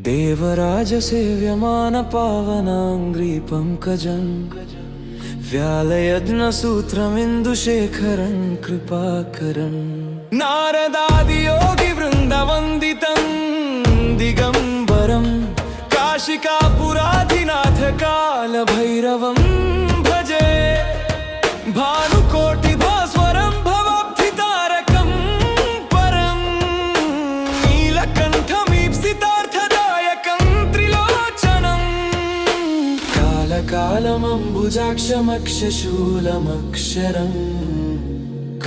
देवराजसेव्यमानपावनाङ्घ्रि पङ्कजं व्यालयज्ञसूत्रमिन्दुशेखरं कृपाकरं नारदादियोगिवृन्दवन्दितं दिगम्बरं काशिकापुराधिनाथकालभैरवं भजे भानुकोटिभास्वरं भवाब्धितारकं परं नीलकण्ठमीप्सितार्थदायकं त्रिलोचनं कालकालमम्बुजाक्षमक्षशूलमक्षरं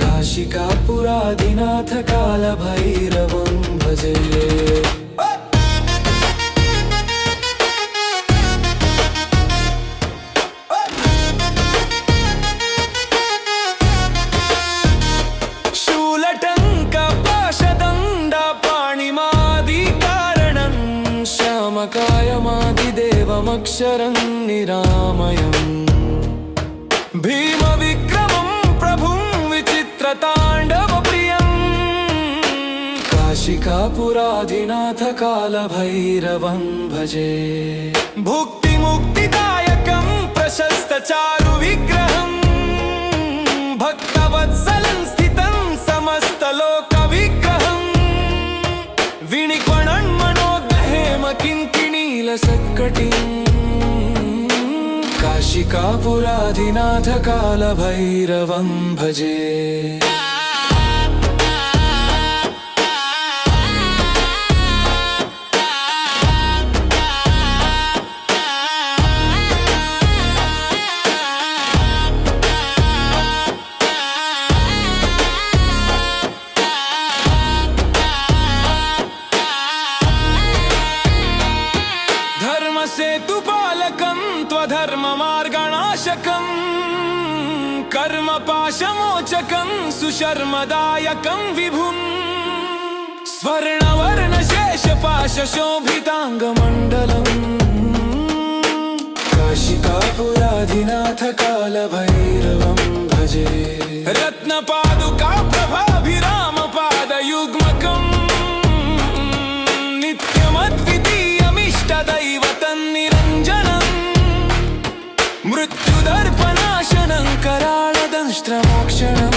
काशिकापुराधिनाथकालभैरवं भजे कायमादिदेवमक्षरं निरामयं भीमविक्रमं प्रभुं विचित्रताण्डवप्रियं काशिकापुराधिनाथकालभैरवं भजे भुक्तिमुक्तिदायकं प्रशस्तचारुविग्रहं भक्तवत्सलं स्थितं समस्तलोकविग्रहं विनिक्वणन् किङ्किणीलसत्कटिं काशिकापुराधिनाथकालभैरवं भजे सेतुपालकं त्वधर्ममार्गनाशकं कर्मपाशमोचकं सुशर्मदायकं विभुं स्वर्णवर्णशेषपाशशोभिताङ्गमण्डलं काशिकापुराधिनाथकालभैरवं भजे रत्नपादुकाप्रभाभिरामपादयुग्मकं नित्यमद्वितीयमिष्टदैवतन्निरञ्जनं मृत्युदर्पनाशनं कराळदंष्ट्रमोक्षणं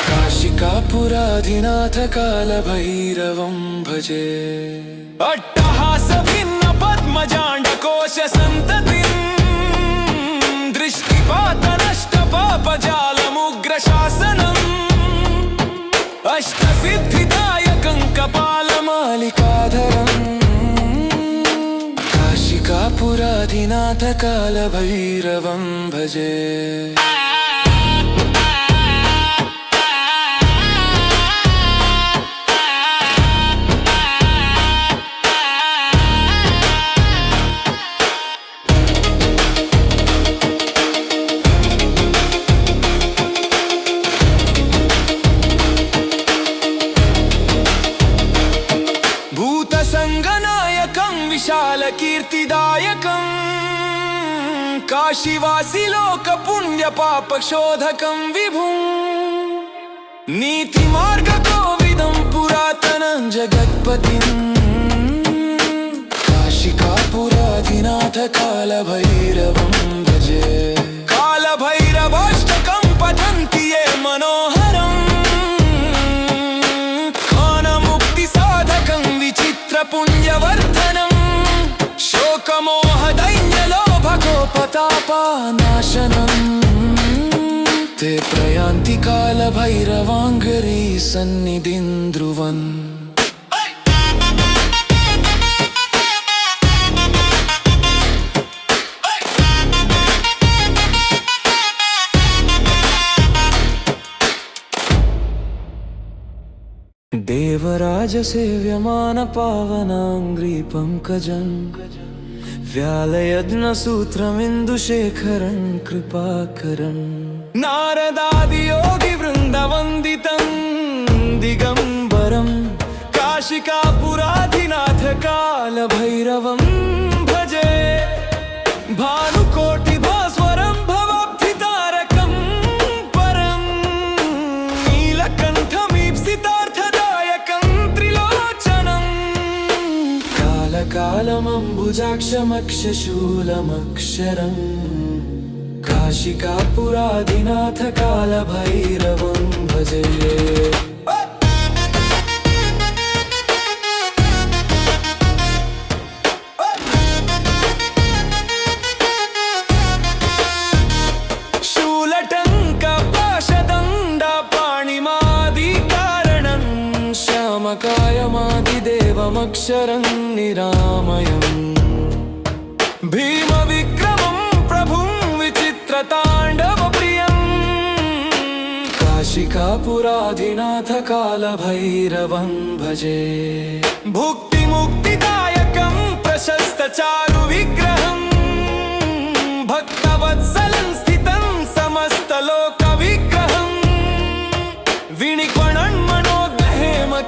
काशिकापुराधिनाथकालभैरवं भजे अट्टहासभिन्नपद्मजाण्डकोशसन्ततिं दृष्टिपातनष्टपापजालमुग्रशासनम् अष्टसिद्धिदायकं कपालमालिकाधरं काशिकापुराधिनाथकालभैरवं भजे भूतसङ्गनायकं विशालकीर्तिदायकं काशीवासिलोकपुण्यपापशोधकं विभुं नीतिमार्गकोविदं पुरातनं जगत्पतिं काशिकापुराधिनाथकालभैरवं भजे कालभैरवाष्टकं पठन्ति ये मनोहरं ज्ञानमुक्तिसाधकं विचित्रपुण्यवर्धनं शोकमोहदैन्यलोभकोपतापानाशनं ते प्रयान्ति कालभैरवाङ्घ्रि सन्निधिं ध्रुवन् देवराजसेव्यमानपावनाङ्घ्रि पङ्कजं व्यालयज्ञसूत्रमिन्दुशेखरं कृपाकरं नारदादियोगिवृन्दवन्दितं दिगम्बरं काशिकापुराधिनाथकालभैरवं भजे भानुकोटिभास्वरं भवाब्धितारकं परं नीलकण्ठमीप्सितार्थदायकं त्रिलोचनं कालकालमम्बुजाक्षमक्षशूलमक्षरम् काशिकापुराधिनाथ कालभैरवं भजे। श्यामकायमादिदेवमक्षरं निरामयम् भीमविक्रमं प्रभुं विचित्रताण्डवप्रियं काशिकापुराधिनाथ कालभैरवं भजे। भुक्तिमुक्तिदायकं प्रशस्तचारुविग्रहं भक्तवत्सलं स्थितं समस्तलोकविग्रहं विनिक्वणन्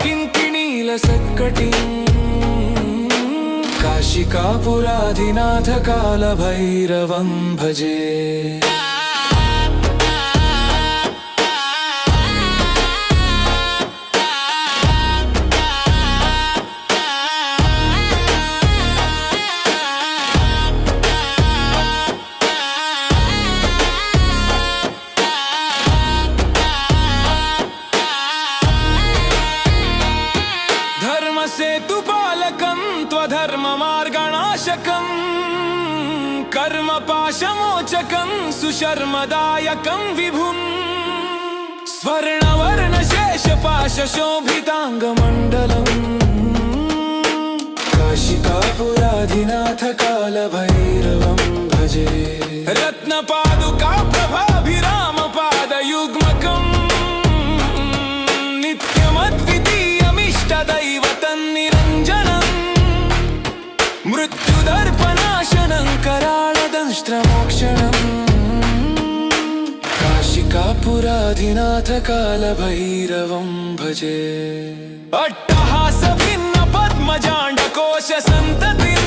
किङ्किणीलसत्कटिं काशिकापुराधिनाथ कालभैरवं भजे। सेतुपालकं त्वधर्ममार्गनाशकं कर्मपाशमोचकं सुशर्मदायकं विभुं स्वर्णवर्णशेषपाशशोभिताङ्गमण्डलं काशिकापुराधिनाथ कालभैरवं भजे। रत्नपादुका प्रभाभिरामपादयुग्मकं नित्यमद्वितीयमिष्टदैवतन्निरञ्जनं मृत्युदर्पनाशनं कराळदंष्ट्रमोक्षणं काशिकापुराधिनाथ कालभैरवं भजे। अट्टहासभिन्नपद्मजाण्डकोशसन्ततिं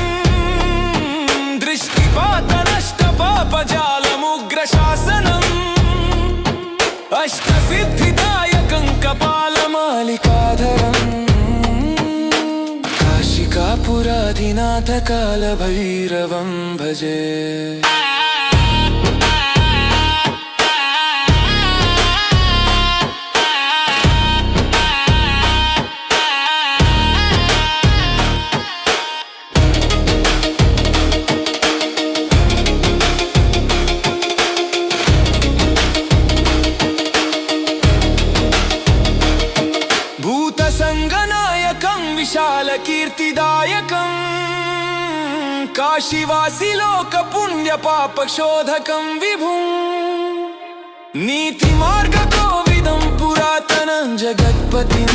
दृष्टिपातनष्टपापजालमुग्रशासनम् अष्टसिद्धिदायकं कपालमालिकाधरं काशिकापुराधिनाथ कालभैरवं भजे। भूतसङ्गनायकं विशालकीर्तिदायकं काशीवासिलोकपुण्यपापशोधकं विभुं नीतिमार्गकोविदं पुरातनं जगत्पतिं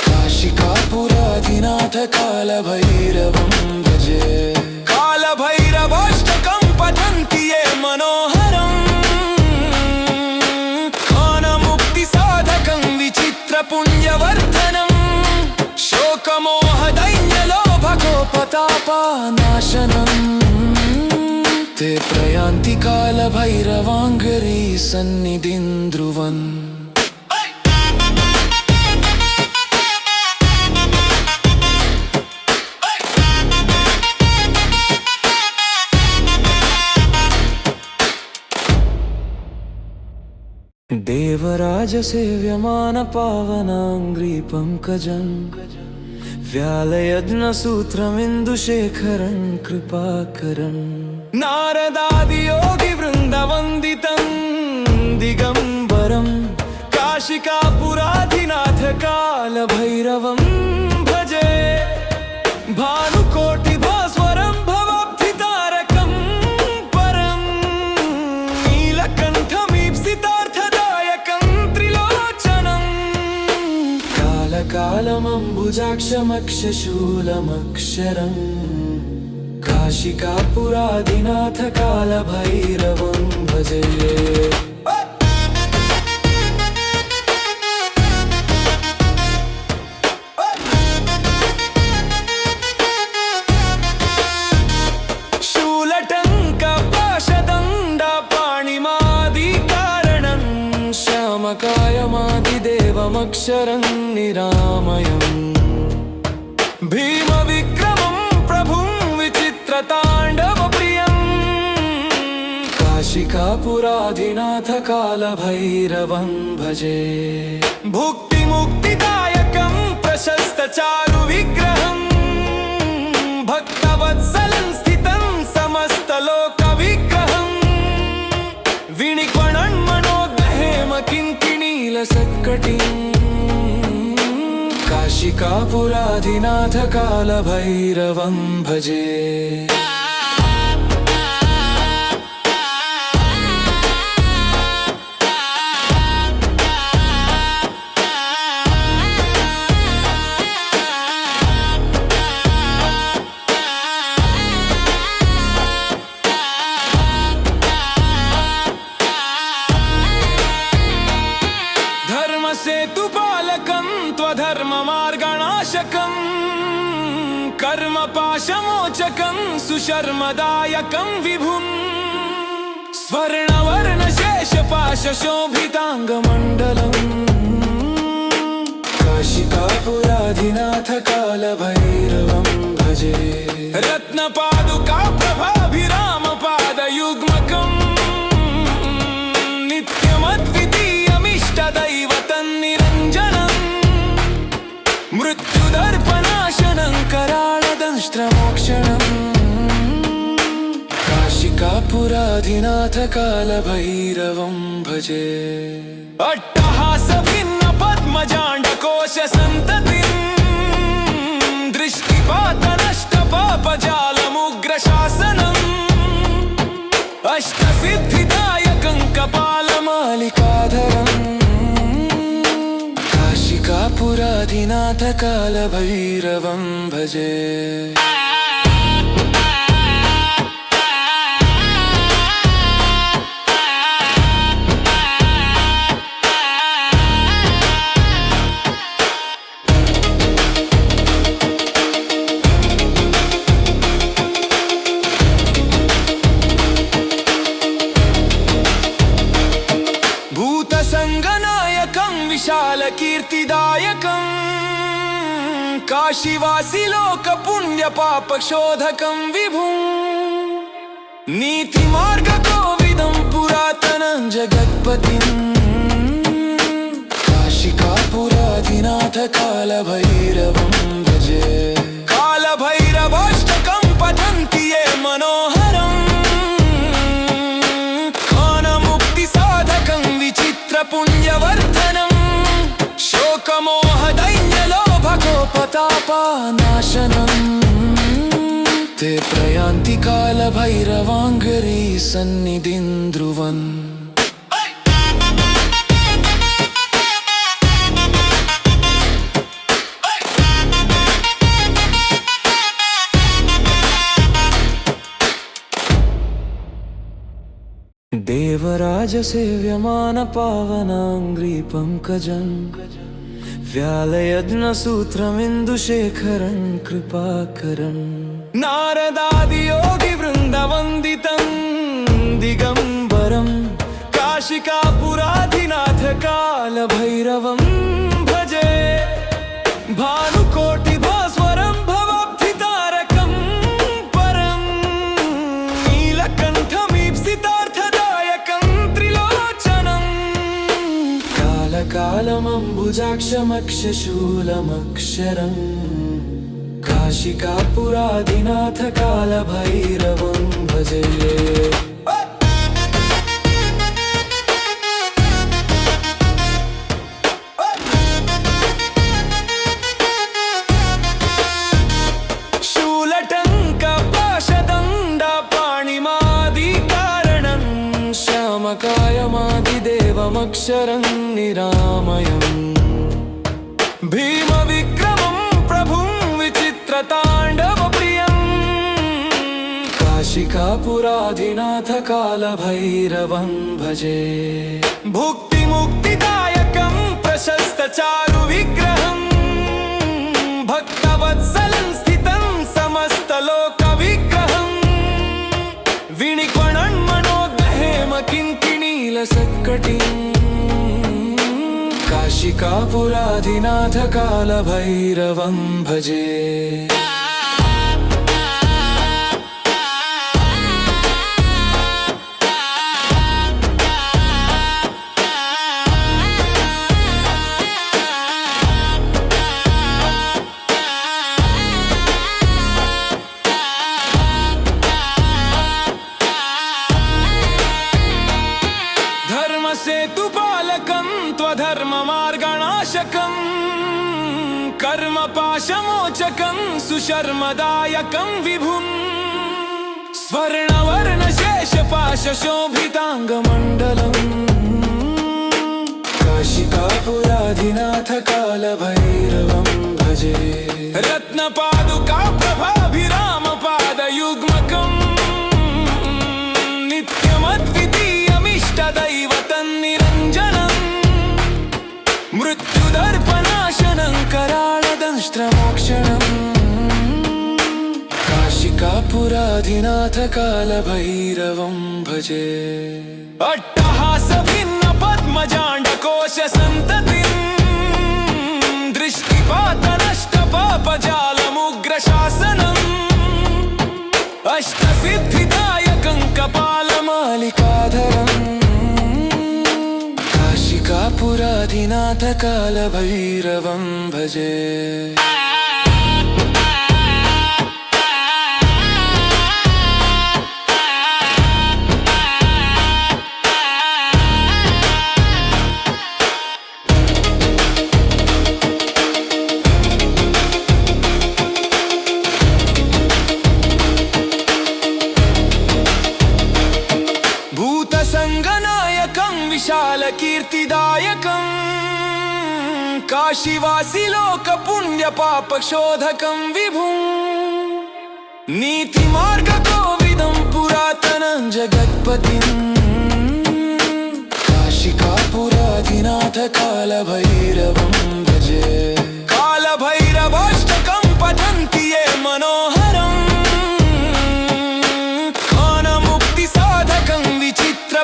काशिकापुराधिनाथ कालभैरवं भजे। कालभैरवाष्टकं पठन्ति ये मनोहरं ज्ञानमुक्तिसाधकं विचित्रपुण्यवर्धनं शोकमोहदैन्यलोभकोपतापानाशनं ते प्रयान्ति कालभैरवाङ्घ्रि सन्निधिं ध्रुवन्। देवराजसेव्यमानपावनाङ्घ्रिपङ्कजं व्यालयज्ञसूत्रमिन्दुशेखरं कृपाकरं नारदादियोगिवृन्दवन्दितं दिगम्बरं काशिकापुराधिनाथ कालभैरवं भजे। भानुकोटिभास्वरं भवाब्धितारकं परं नीलकण्ठमीप्सितार्थदायकं त्रिलोचनं कालकालमम्बुजाक्षमक्षशूलमक्षरं काशिकापुराधिनाथ कालभैरवं भजे। शूलटङ्कपाशदण्डपाणिमादिकारणं श्यामकायमादिदेवमक्षरं निरामयम् भीम काशिकापुराधिनाथ कालभैरवं भजे भुक्तिमुक्तिदायकं प्रशस्तचारु विग्रहं भक्तवत्सलं स्थितं समस्तलोकविग्रहं विनिक्वणन् मनोज्ञहेम किङ्किणीलसत्कटिं काशिकापुराधिनाथ कालभैरवं भजे सेतुपालकं त्वधर्ममार्गणाशकं कर्मपाशमोचकं सुशर्मदायकं विभुं स्वर्णवर्णशेषपाशशोभिताङ्गमण्डलं काशिकापुराधिनाथ कालभैरवं भजे रत्नपादुका प्रभाभिरामपादयुग्मकम् नित्यमद्वितीयमिष्टदैवतन्निरञ्जनम् मृत्युदर्पनाशनं कराळदंष्ट्रमोक्षणम् काशिकापुराधिनाथ कालभैरवं भजे अट्टहासभिन्न पद्मजाण्डकोशसन्ततिं दृष्टिपातनष्टपापजालमुग्रशासनम् अष्टसिद्धिदायकं कपालमालिकाधरम् काशिकापुराधिनाथ कालभैरवं भजे भूतसङ्गनायकं विशालकीर्तिदायकं काशीवासिलोकपुण्यपापशोधकं विभुं नीतिमार्गकोविदं पुरातनं जगत्पतिं काशिकापुराधिनाथ कालभैरवं भजे कालभैरवाष्टकं पठन्ति ये मनोहरम् पुण्यवर्धनं शोकमोहदैन्यलोभकोपतापानाशनं ते प्रयान्ति कालभैरवाङ्गरी सन्निधिं ध्रुवन् देवराजसेव्यमानपावनाङ्घ्रि पङ्कजं व्यालयज्ञसूत्रमिन्दुशेखरं कृपाकरं नारदादियोगिवृन्दवन्दितं दिगम्बरं काशिकापुराधिनाथ कालभैरवं भजे भानुकोटिभास्वरं भवाब्धितारकं परं नीलकण्ठमीप्सितार्थदायकं त्रिलोचनं कालकालमम्बुजाक्षमक्षशूलमक्षरं काशिकापुराधिनाथ कालभैरवं भजे श्यामकायमादिदेवमक्षरं निरामयं भीमविक्रमं प्रभुं विचित्रताण्डवप्रियं काशिकापुराधिनाथ कालभैरवं भजे भुक्तिमुक्तिदायकं प्रशस्तचारुविग्रहं भक्तवत्सलं स्थितं समस्तलोकविग्रहं विनिक्वणन् मनोज्ञहेम किङ्किणीलसत्कटिं काशिकापुराधिनाथ कालभैरवं भजे कर्मपाशमोचकं सुशर्मदायकं विभुं स्वर्णवर्णशेषपाशशोभिताङ्गमण्डलम् काशिकापुराधिनाथ कालभैरवं भजे रत्नपादुका प्रभाभिरामपादयुग्मकम् नित्यमद्वितीयमिष्टदैवतन्निरञ्जनम् मृत्युदर्पनाशनं कराळदंष्ट्रमोक्षणम् काशिकापुराधिनाथ कालभैरवं भजे अट्टहासभिन्न पद्मजाण्डकोशसन्ततिं दृष्टिपातनष्टपापजालमुग्रशासनम् अष्टसिद्धिदायकं कपालमालिकाधरम् काशिकापुराधिनाथ कालभैरवं भजे भूतसङ्गनायकं विशालकीर्तिदायकं काशीवासिलोकपुण्यपापशोधकं विभुं नीतिमार्गकोविदं पुरातनं जगत्पतिं काशिकापुराधिनाथ कालभैरवं भजे कालभैरवाष्टकं पठन्ति ये मनोहरम्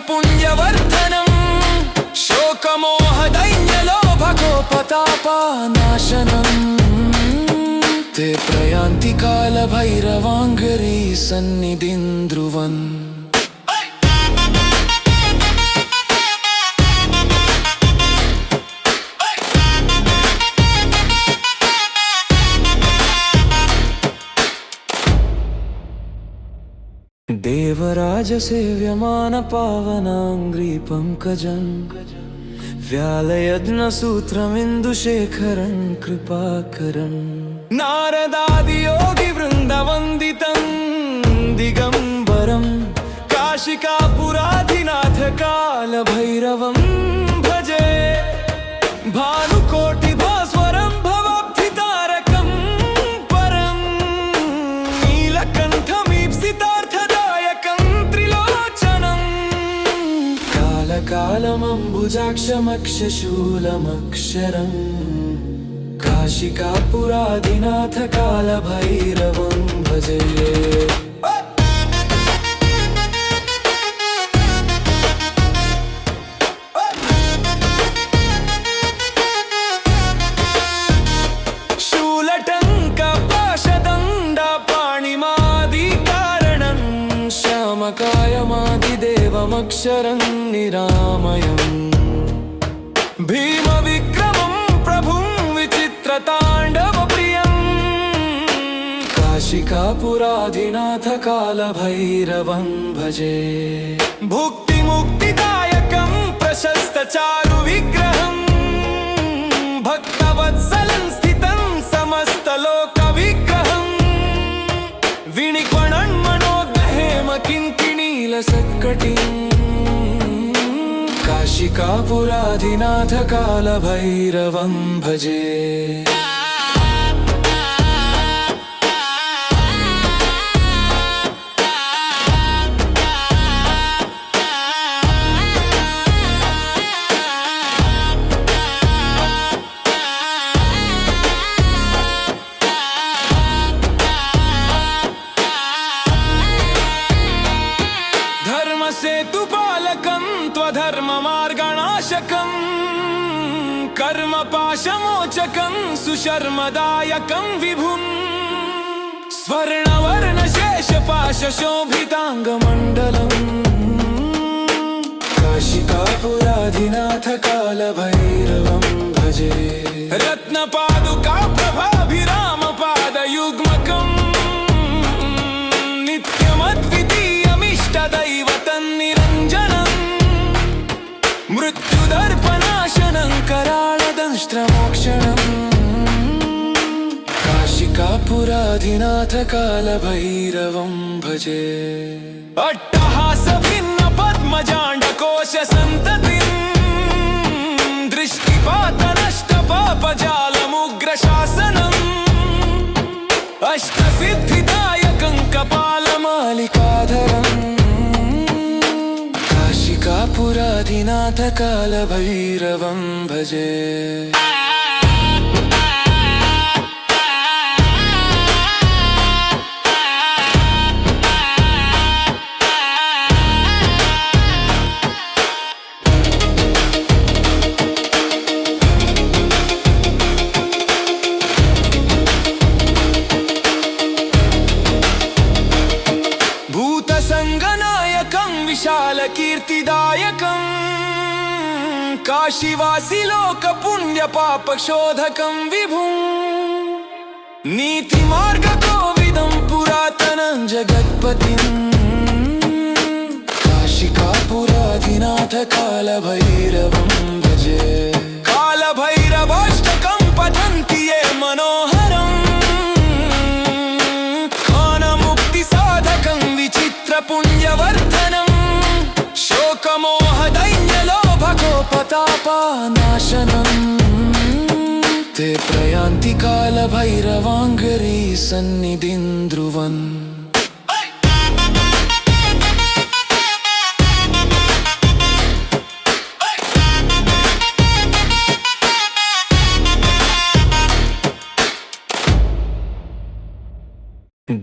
पुण्यवर्धनम् शोकमोहदैन्यलोभकोपतापानाशनम् ते प्रयान्ति कालभैरवाङ्घ्रि सन्निधिं ध्रुवन् देवराजसेव्यमानपावनाङ्घ्रि पङ्कजं व्यालयज्ञसूत्रमिन्दुशेखरं कृपाकरं नारदादियोगिवृन्दवन्दितं दिगम्बरं काशिकापुराधिनाथ कालभैरवं भजे भानुकोटिभास्वरं भवाब्धितारकं परं नीलकण्ठमीप्सितार्थदायकं कालमम्बुजाक्षमक्षशूलमक्षरम् काशिकापुराधिनाथ कालभैरवं भजे शूलटङ्कपाशदण्डपाणिमादिकारणं श्यामकायमादिदेवमक्षरं निरामयम् भीमविक्रमं प्रभुं विचित्रताण्डवप्रियं काशिकापुराधिनाथ कालभैरवं भजे भुक्तिमुक्तिदायकं प्रशस्तचारुविग्रहं भक्तवत्सलं स्थितं समस्तलोकविग्रहं विनिक्वणन्मनोज्ञहेमकिङ्किणीलसत्कटिं काशिकापुराधिनाथ कालभैरवं भजे धर्मसेतुपालकं त्वधर्ममार्गनाशकं कर्मपाशमोचकं सुशर्मदायकं विभुं स्वर्णवर्णशेषपाशशोभिताङ्गमण्डलम् काशिकापुराधिनाथ कालभैरवं भजे रत्नपादुका प्रभाभिरामपादयुग्मकम् नित्यमद्वितीयमिष्टदैवतन्निरञ्जनम् मृत्युदर्पनाशनं कराळदंष्ट्रमोक्षणम् काशिकापुराधिनाथ कालभैरवं भजे। अट्टहास भिन्न पद्मजाण्डकोश सन्ततिं दृष्टिपात नष्ट पापजालमुग्रशासनम् अष्टसिद्धिदायकं कपालमालिकाधरम् काशिकापुराधिनाथ कालभैरवं भजे। भूतसंगनायकं विशालकीर्तिदायकं काशीवासी लोकपुण्यपापशोधकं विभुं नीतिमार्गकोविदं पुरातनं जगत्पतिं काशिकापुराधिनाथ कालभैरवं भजे। कालभैरवाष्टकं पठन्ति ये मनोहरम् पुण्यवर्धनं शोकमोहदैन्यलोभकोपतापनाशनं ते प्रयान्ति कालभैरवाङ्घ्रि सन्निधिं ध्रुवन्।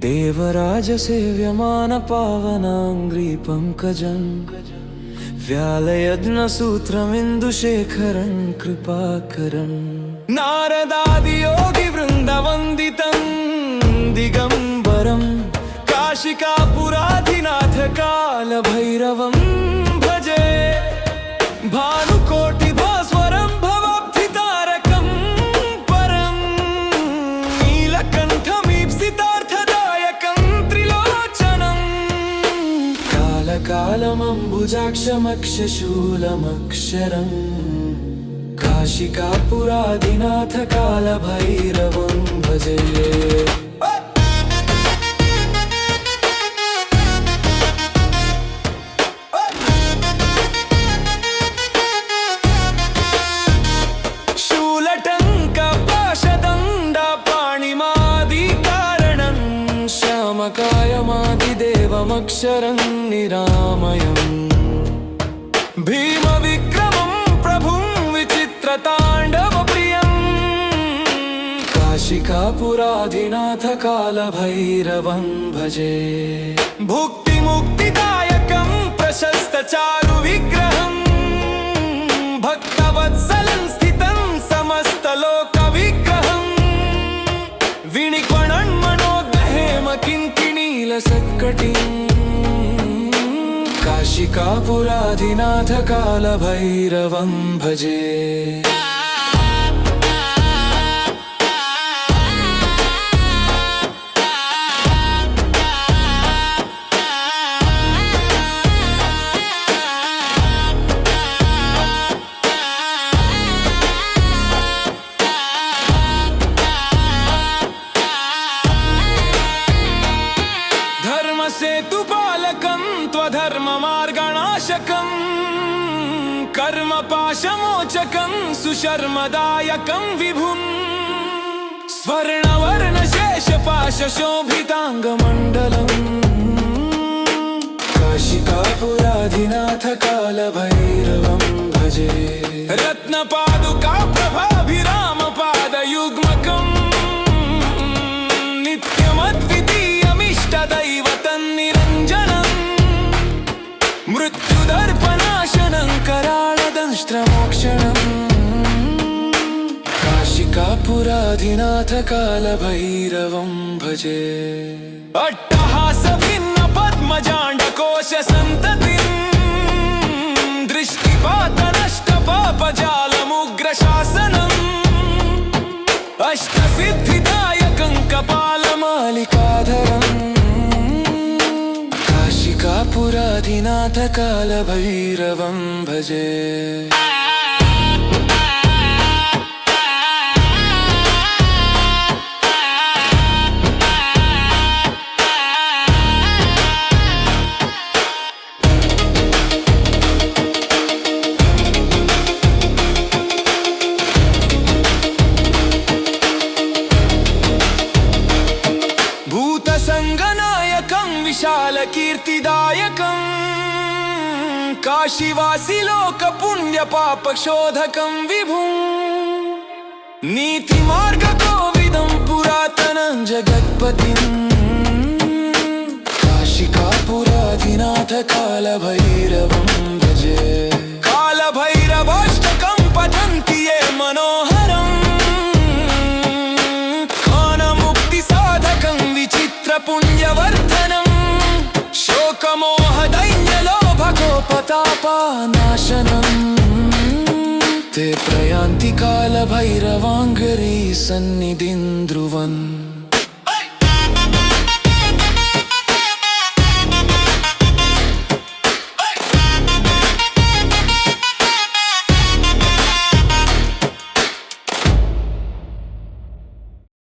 देवराजसेव्यमान पावनाङ्घ्रि पंकजं व्यालयज्ञसूत्रमिन्दुशेखरं कृपाकरं नारदादियोगिवृन्दवन्दितं दिगम्बरं काशिकापुराधिनाथ कालभैरवं भजे। भानुकोटिभास्वरं भवाब्धितारकं परं नीलकण्ठमीप्सितार्थदायकं त्रिलोचनं कालकालमम्बुजाक्षमक्षशूलमक्षरम् काशिकापुराधिनाथ कालभैरवं भजे। श्यामकायमादिदेवमक्षरं निरामयम् भीमविक्रमं प्रभुं विचित्रताण्डवप्रियं काशिकापुराधिनाथ कालभैरवं भजे। भुक्तिमुक्तिदायकं प्रशस्तचारुविग्रहं भक्तवत्सलं स्थितं समस्तलोकविग्रहं विनिक्वणन् किङ्किणीलसत्कटिं काशिकापुराधिनाथ कालभैरवं भजे। सेतुपालकं त्वधर्ममार्गनाशकं कर्मपाशमोचकं सुशर्मदायकं विभुं स्वर्णवर्णशेषपाशशोभिताङ्गमण्डलं काशिकापुराधिनाथ कालभैरवं भजे। रत्नपादुका प्रभाभिरामपादयुग्मकं नित्यमद्वितीयमिष्टदैवतं निरञ्जनं मृत्युदर्पनाशनं कराळदंष्ट्रमोक्षणं काशिकापुराधिनाथ कालभैरवं भजे। अट्टहास भिन्न पद्मजाण्डकोश सन्ततिं दृष्टिपात नष्ट पापजालमुग्रशासनम् अष्टसिद्धिदायकं कपालमालिकाधरम् काशिकापुराधिनाथ कालभैरवं भजे। విశాల కీర్తిదాయకం కాశీవాసి లోక పుణ్య పాప శోధకం విభుం నీతి మార్గ కోవిదం పురాతనం జగత్పతిం కాశికాపురాధినాథ కాల భైరవం భజే కాల భైరవాష్టకం పఠంతి ఏ మనోహరం జ్ఞానముక్తి సాధకం విచిత్ర పుణ్యవర్ధనం శోకమోహ దైన్యలోభకోపతాపనాశనం ते प्रयान्ति कालभैरवाङ्घ्रि सन्निधिं ध्रुवन्